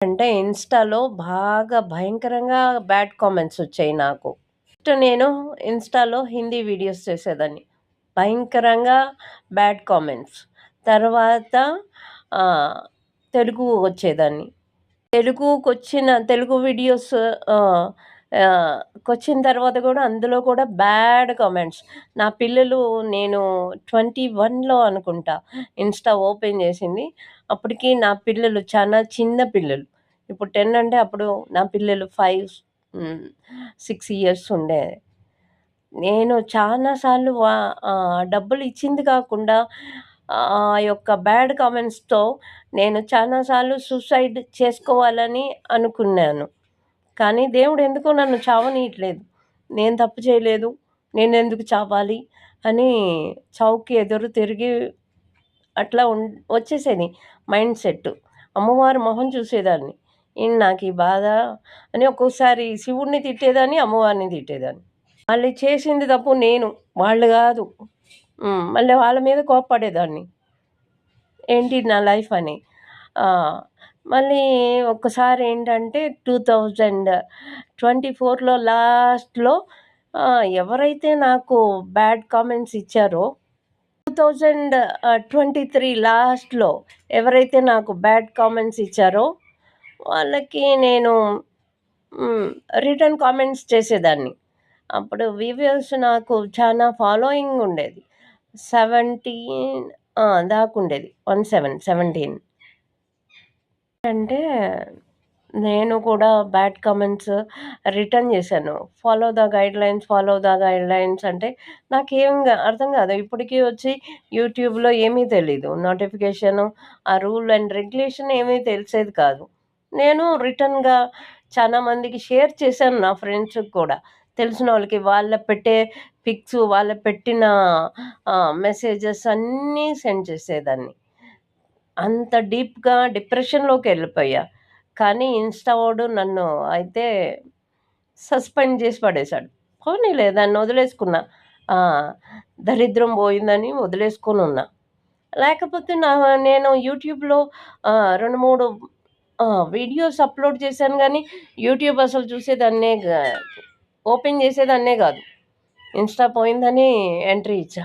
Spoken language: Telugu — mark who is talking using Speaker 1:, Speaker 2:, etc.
Speaker 1: అంటే ఇన్‌స్టాలో బాగా భయంకరంగా బ్యాడ్ కామెంట్స్ వచ్చాయి నాకు. ఫస్ట్ నేను ఇన్‌స్టాలో హిందీ వీడియోస్ చేసేదాన్ని. భయంకరంగా బ్యాడ్ కామెంట్స్. తర్వాత ఆహ్, తెలుగు వచ్చేదాన్ని. తెలుగు వీడియోస్ ఆహ్, కొచ్చిన తర్వాత గూడా అందులో కూడా బ్యాడ్ కామెంట్స్. నా పిల్లలు నేను 21లో అనుకుంటా ఇన్‌స్టా ఓపెన్ జేసింది. అప్పటికి నా పిల్లలు చాలా చిన్న పిల్లలు. ఇప్పుడు 10 అంటే అప్పుడు నా పిల్లలు 5, 6 ఇయర్స్ ఉండే. నేను చాలా సార్లు డబ్బులిచ్చింది కాకుండా ఆ యొక్క బ్యాడ్ కామెంట్స్‌తో నేను చాలా సార్లు సూసైడ్ చేసుకోవాలని అనుకున్నాను. కానీ దేవుడెందుకో నన్ను చావనీయట్లేదు. నేను తప్పు చేయలేదు. నేనెందుకు చావాలి అని చావుకి ఎదురు తిరిగి అట్లా వచ్చేసేది మైండ్ సెట్టు. అమ్మవారి మొహం చూసేదాన్ని. ఏంటి నాకీ బాధ అని ఒక్కోసారి శివుడిని తిట్టేదాన్ని, అమ్మవారిని తిట్టేదాన్ని. వాళ్ళు చేసింది తప్పు నేను, వాళ్ళు గాదు. మళ్ళీ వాళ్ళ మీద కోప్పడేదాన్ని. ఏంటి నా లైఫ్ అని. మళ్ళీ ఒక్కసారేంటంటే 2024లో లాస్ట్‌లో ఎవరైతే నాకు బ్యాడ్ కామెంట్స్ ఇచ్చారో 2023 లాస్ట్‌లో ఎవరైతే నాకు బ్యాడ్ కామెంట్స్ ఇచ్చారో వాళ్ళకి నేను హ్మ్. రిటర్న్ కామెంట్స్ చేసేదాన్ని. అప్పుడు వ్యూవర్స్ నాకు చాలా ఫాలోయింగ్ ఉండేది. 17 దాకుండేది. 17 అంటే నేను కూడా బ్యాడ్ కామెంట్స్ రిటర్న్ చేశాను. ఫాలో ద గైడ్‌లైన్స్ అంటే నాకేం అర్థం కాదు. ఇప్పటికి వచ్చి యూట్యూబ్‌లో ఏమీ తెలీదు. నోటిఫికేషను, ఆ రూల్ అండ్ రెగ్యులేషన్ ఏమీ తెలిసేది కాదు. నేను రిటర్న్‌గా చాలా మందికి షేర్ చేశాను నా ఫ్రెండ్స్‌కి కూడా. తెలిసినోళ్ళకి వాళ్ళ పెట్టే పిక్స్, వాళ్ళు పెట్టిన మెసేజెస్ అన్నీ సెండ్ చేసేదాన్ని. అంత డీప్‌గా డిప్రెషన్‌లోకెళ్ళిపోయా. కానీ ఇన్‌స్టా వోడు నన్ను అయితే సస్పెండ్ జేసి పడేశాడు. పోనీలే దాన్నొదిలేసుకున్నా. ఆ! దరిద్రం బోయిందని వదిలేసుకొనున్నా. లేకపోతే నేను యూట్యూబ్‌లో 2, 3 వీడియోస్ అప్‌లోడ్ చేశాను గానీ, యూట్యూబ్ అసలు చూసేదాన్నే ఓపెన్ చేసేదాన్నే గాదు. ఇన్‌స్టా పోయిందని ఎంట్రీ ఇచ్చా.